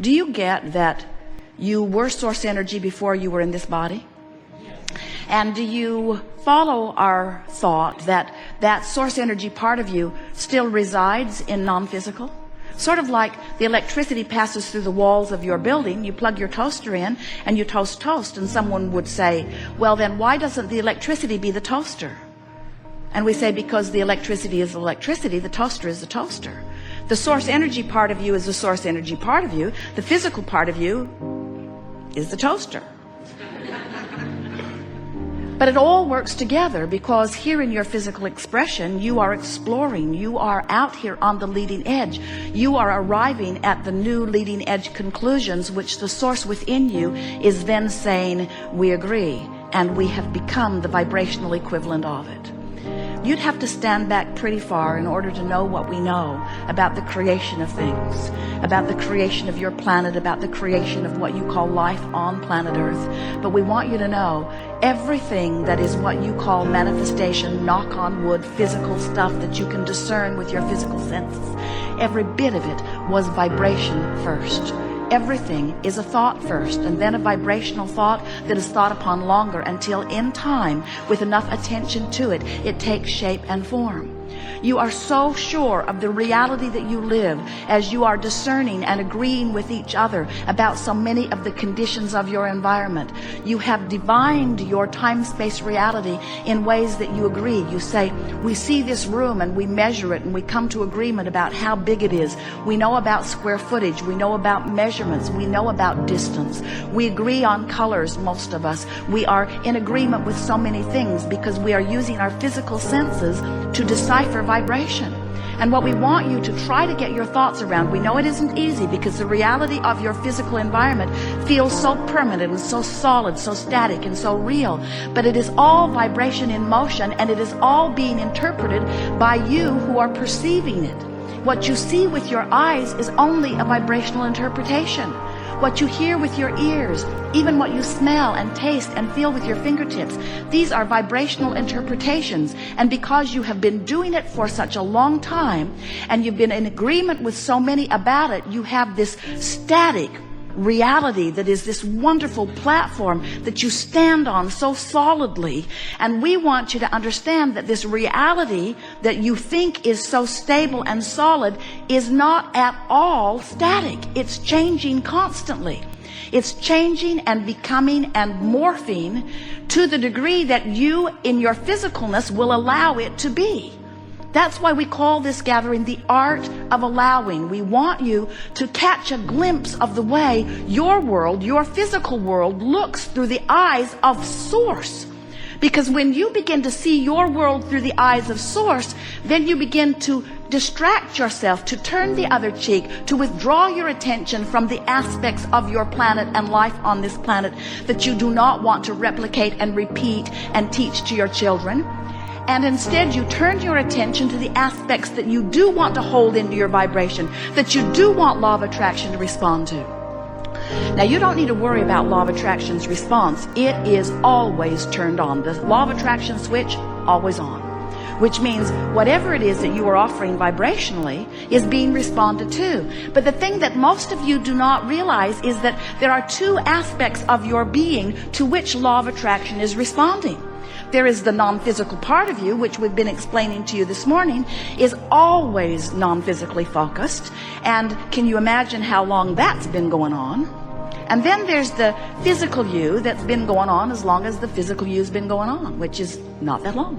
Do you get that you were source energy before you were in this body? And do you follow our thought that that source energy part of you still resides in non-physical? Sort of like the electricity passes through the walls of your building. You plug your toaster in and you toast toast, and someone would say, well, then why doesn't the electricity be the toaster? And we say, because the electricity is electricity, the toaster is the toaster. The source energy part of you is the source energy part of you. The physical part of you is the toaster. But it all works together, because here in your physical expression, you are exploring. You are out here on the leading edge. You are arriving at the new leading edge conclusions, which the source within you is then saying, we agree, and we have become the vibrational equivalent of it. You'd have to stand back pretty far in order to know what we know about the creation of things, about the creation of your planet, about the creation of what you call life on planet Earth. But we want you to know everything that is what you call manifestation, knock on wood, physical stuff that you can discern with your physical senses. Every bit of it was vibration first. Everything is a thought first, and then a vibrational thought that is thought upon longer until in time, with enough attention to it, it takes shape and form. You are so sure of the reality that you live as you are discerning and agreeing with each other about so many of the conditions of your environment. You have divined your time-space reality in ways that you agree. You say, we see this room and we measure it and we come to agreement about how big it is. We know about square footage. We know about measurements. We know about distance. We agree on colors, most of us. We are in agreement with so many things because we are using our physical senses to decipher vibration. And what we want you to try to get your thoughts around, we know it isn't easy because the reality of your physical environment feels so permanent and so solid, so static and so real, but it is all vibration in motion, and it is all being interpreted by you who are perceiving it. What you see with your eyes is only a vibrational interpretation. What you hear with your ears, even what you smell and taste and feel with your fingertips, these are vibrational interpretations. And because you have been doing it for such a long time, and you've been in agreement with so many about it, you have this static reality that is this wonderful platform that you stand on so solidly. And we want you to understand that this reality that you think is so stable and solid is not at all static. It's changing constantly. It's changing and becoming and morphing to the degree that you in your physicalness will allow it to be. That's why we call this gathering the art of allowing. We want you to catch a glimpse of the way your world, your physical world, looks through the eyes of Source. Because when you begin to see your world through the eyes of Source, then you begin to distract yourself, to turn the other cheek, to withdraw your attention from the aspects of your planet and life on this planet that you do not want to replicate and repeat and teach to your children. And instead you turn your attention to the aspects that you do want to hold into your vibration, that you do want law of attraction to respond to. Now, you don't need to worry about law of attraction's response. It is always turned on. The law of attraction switch, always on. Which means whatever it is that you are offering vibrationally is being responded to. But the thing that most of you do not realize is that there are two aspects of your being to which law of attraction is responding. There is the non-physical part of you, which we've been explaining to you this morning, is always non-physically focused. And can you imagine how long that's been going on? And then there's the physical you that's been going on as long as the physical you's been going on, which is not that long.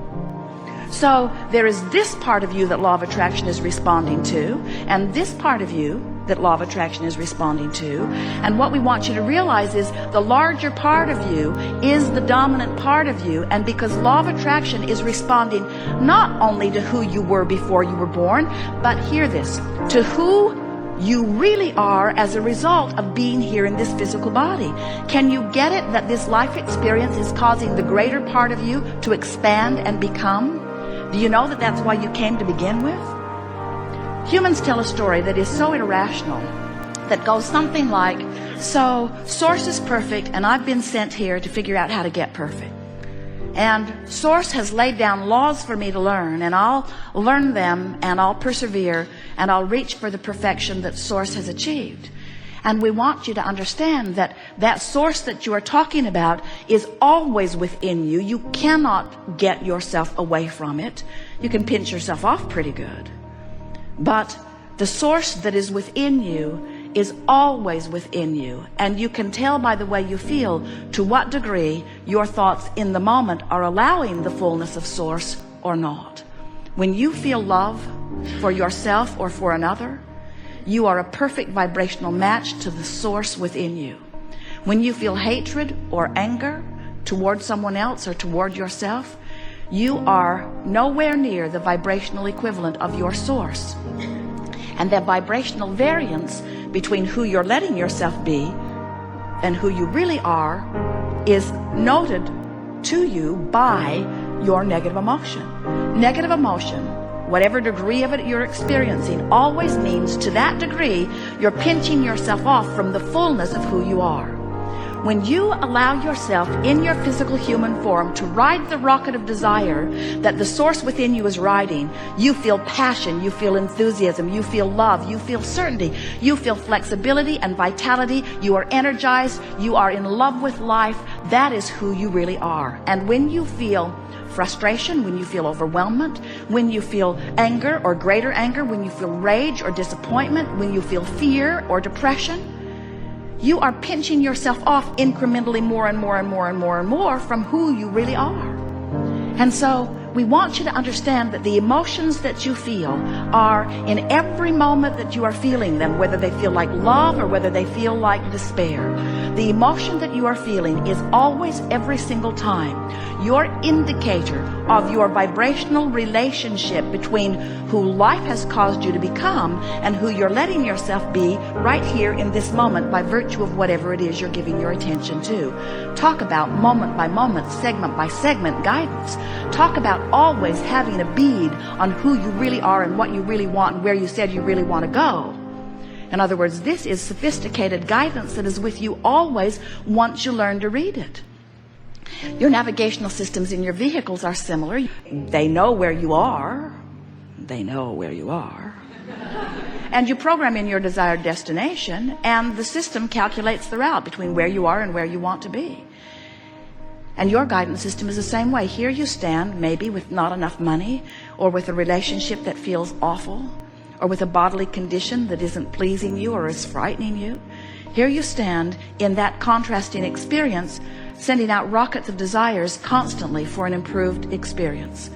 So there is this part of you that law of attraction is responding to, and this part of you that law of attraction is responding to. And what we want you to realize is the larger part of you is the dominant part of you. And because law of attraction is responding not only to who you were before you were born, but hear this, to who you really are as a result of being here in this physical body. Can you get it that this life experience is causing the greater part of you to expand and become? Do you know that that's why you came to begin with? Humans tell a story that is so irrational that goes something like, so Source is perfect and I've been sent here to figure out how to get perfect. And Source has laid down laws for me to learn, and I'll learn them and I'll persevere and I'll reach for the perfection that Source has achieved. And we want you to understand that that source that you are talking about is always within you. You cannot get yourself away from it. You can pinch yourself off pretty good. But the source that is within you is always within you. And you can tell by the way you feel to what degree your thoughts in the moment are allowing the fullness of source or not. When you feel love for yourself or for another, you are a perfect vibrational match to the source within you. When you feel hatred or anger toward someone else or toward yourself, you are nowhere near the vibrational equivalent of your source. And the vibrational variance between who you're letting yourself be and who you really are is noted to you by your negative emotion. Negative emotion, whatever degree of it you're experiencing, always means to that degree you're pinching yourself off from the fullness of who you are. When you allow yourself in your physical human form to ride the rocket of desire that the source within you is riding, you feel passion, you feel enthusiasm, you feel love, you feel certainty, you feel flexibility and vitality, you are energized, you are in love with life. That is who you really are. And when you feel frustration, when you feel overwhelmment, when you feel anger or greater anger, when you feel rage or disappointment, when you feel fear or depression, you are pinching yourself off incrementally more and more and more and more and more from who you really are. And so we want you to understand that the emotions that you feel are in every moment that you are feeling them, whether they feel like love or whether they feel like despair. The emotion that you are feeling is always, every single time, your indicator of your vibrational relationship between who life has caused you to become and who you're letting yourself be right here in this moment by virtue of whatever it is you're giving your attention to. Talk about moment by moment, segment by segment guidance. Talk about always having a bead on who you really are and what you really want and where you said you really want to go. In other words, this is sophisticated guidance that is with you always once you learn to read it. Your navigational systems in your vehicles are similar. They know where you are. They know where you are. And you program in your desired destination, and the system calculates the route between where you are and where you want to be. And your guidance system is the same way. Here you stand, maybe with not enough money, or with a relationship that feels awful, or with a bodily condition that isn't pleasing you or is frightening you. Here you stand in that contrasting experience, sending out rockets of desires constantly for an improved experience.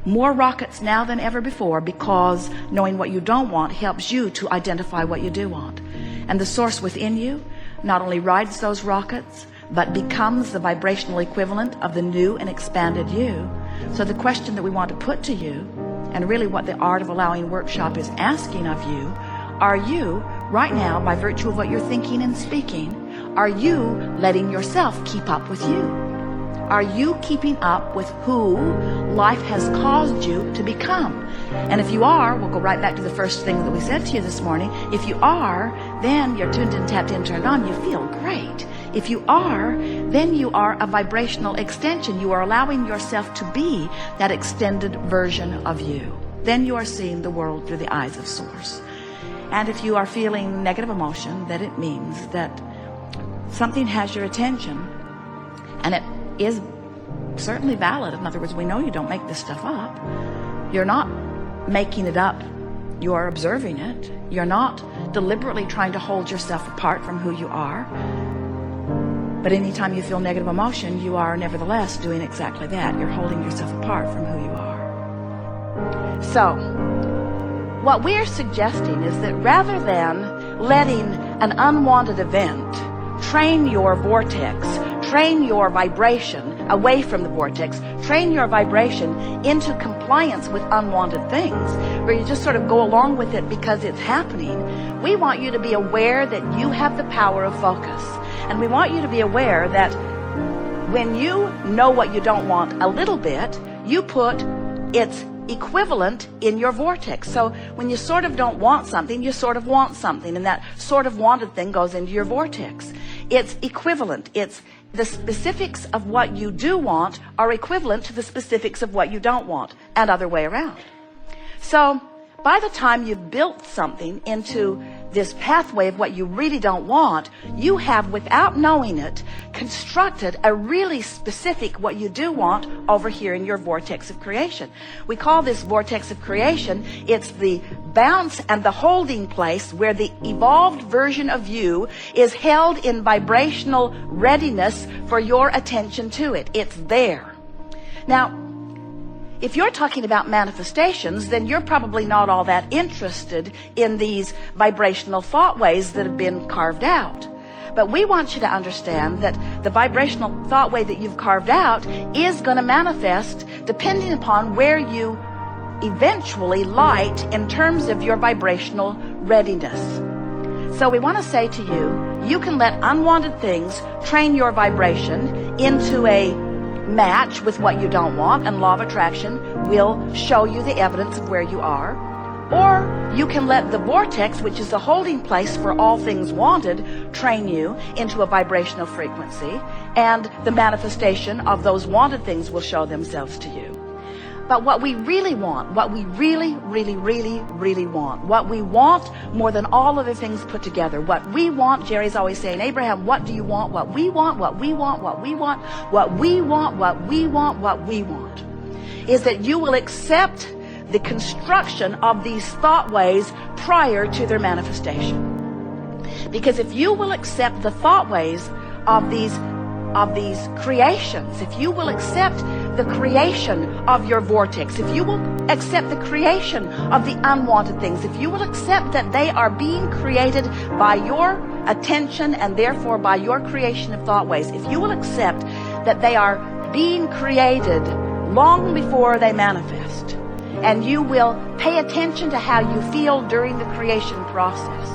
More rockets now than ever before, because knowing what you don't want helps you to identify what you do want. And the source within you not only rides those rockets, but becomes the vibrational equivalent of the new and expanded you. So the question that we want to put to you, and really what the Art of Allowing workshop is asking of you, are you, right now, by virtue of what you're thinking and speaking, are you letting yourself keep up with you? Are you keeping up with who life has caused you to become? And if you are, we'll go right back to the first thing that we said to you this morning. If you are, then you're tuned in, tapped in, turned on. You feel great. If you are, then you are a vibrational extension. You are allowing yourself to be that extended version of you. Then you are seeing the world through the eyes of Source. And if you are feeling negative emotion, then it means that something has your attention, and it is certainly valid. In other words, we know you don't make this stuff up. You're not making it up. You are observing it. You're not deliberately trying to hold yourself apart from who you are. But anytime you feel negative emotion, you are nevertheless doing exactly that. You're holding yourself apart from who you are. So, what we're suggesting is that rather than letting an unwanted event train your vortex, train your vibration away from the vortex, train your vibration into compliance with unwanted things, where you just sort of go along with it because it's happening, we want you to be aware that you have the power of focus. And we want you to be aware that when you know what you don't want a little bit, you put its equivalent in your vortex. So when you sort of don't want something, you sort of want something, and that sort of wanted thing goes into your vortex. It's equivalent. It's the specifics of what you do want are equivalent to the specifics of what you don't want, and other way around. So by the time you've built something into this pathway of what you really don't want, you have, without knowing it, constructed a really specific what you do want over here in your vortex of creation. We call this vortex of creation, it's the bounce and the holding place where the evolved version of you is held in vibrational readiness for your attention to it. It's there. Now, if you're talking about manifestations, then you're probably not all that interested in these vibrational thought ways that have been carved out. But we want you to understand that the vibrational thought way that you've carved out is going to manifest depending upon where you eventually light in terms of your vibrational readiness. So we want to say to you, you can let unwanted things train your vibration into a match with what you don't want, and law of attraction will show you the evidence of where you are. Or you can let the vortex, which is the holding place for all things wanted, train you into a vibrational frequency, and the manifestation of those wanted things will show themselves to you. But what we really want, what we really want, what we want more than all other things put together, what we want, Jerry's always saying, Abraham, what do you want? What we want, what we want, what we want, what we want, what we want, what we want, is that you will accept the construction of these thought ways prior to their manifestation. Because if you will accept the thought ways of these creations, if you will accept the creation of your vortex, if you will accept the creation of the unwanted things, if you will accept that they are being created by your attention and therefore by your creation of thought ways, if you will accept that they are being created long before they manifest, and you will pay attention to how you feel during the creation process,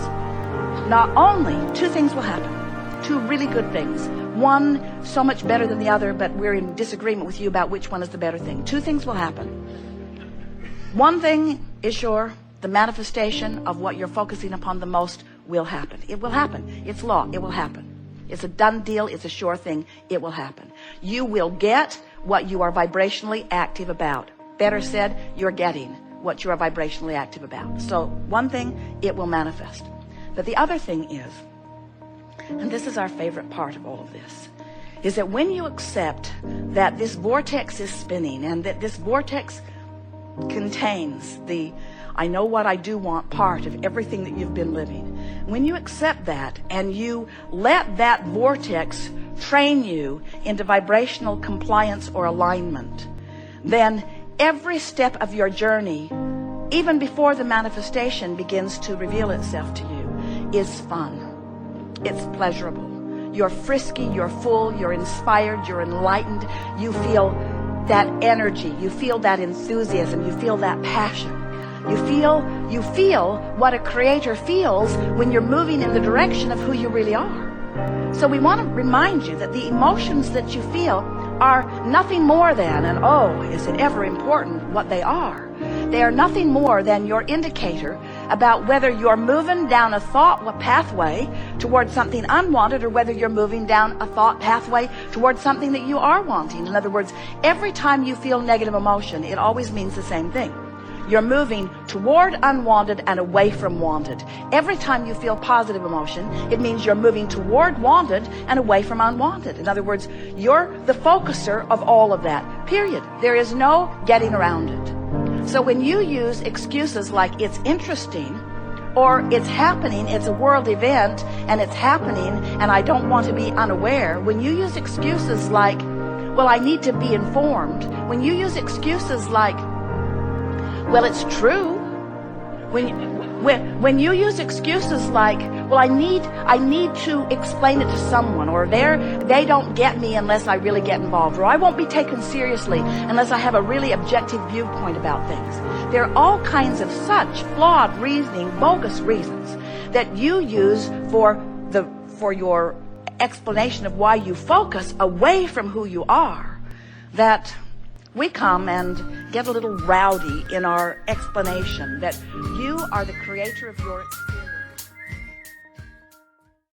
not only two things will happen, two really good things. One so much better than the other, but we're in disagreement with you about which one is the better thing. Two things will happen. One thing is sure, the manifestation of what you're focusing upon the most will happen. It will happen. It's law. It will happen. It's a done deal. It's a sure thing. It will happen. You will get what you are vibrationally active about. Better said, you're getting what you are vibrationally active about. So one thing, it will manifest. But the other thing is, and this is our favorite part of all of this, is that when you accept that this vortex is spinning and that this vortex contains the I know what I do want part of everything that you've been living, when you accept that and you let that vortex train you into vibrational compliance or alignment, then every step of your journey, even before the manifestation begins to reveal itself to you, is fun. It's pleasurable. You're frisky, you're full, you're inspired, you're enlightened. You feel that energy, you feel that enthusiasm, you feel that passion. You feel what a creator feels when you're moving in the direction of who you really are. So we want to remind you that the emotions that you feel are nothing more than, and oh, is it ever important what they are? They are nothing more than your indicator about whether you're moving down a thought pathway towards something unwanted or whether you're moving down a thought pathway towards something that you are wanting. In other words, every time you feel negative emotion, it always means the same thing. You're moving toward unwanted and away from wanted. Every time you feel positive emotion, it means you're moving toward wanted and away from unwanted. In other words, you're the focuser of all of that, period. There is no getting around it. So when you use excuses like it's interesting, or it's happening, it's a world event, and it's happening, and I don't want to be unaware, when you use excuses like, well, I need to be informed, when you use excuses like, well, it's true, when you use excuses like, well, I need to explain it to someone, or they don't get me unless I really get involved, or I won't be taken seriously unless I have a really objective viewpoint about things. There are all kinds of such flawed reasoning, bogus reasons that you use for your explanation of why you focus away from who you are, that we come and get a little rowdy in our explanation that you are the creator of your experience.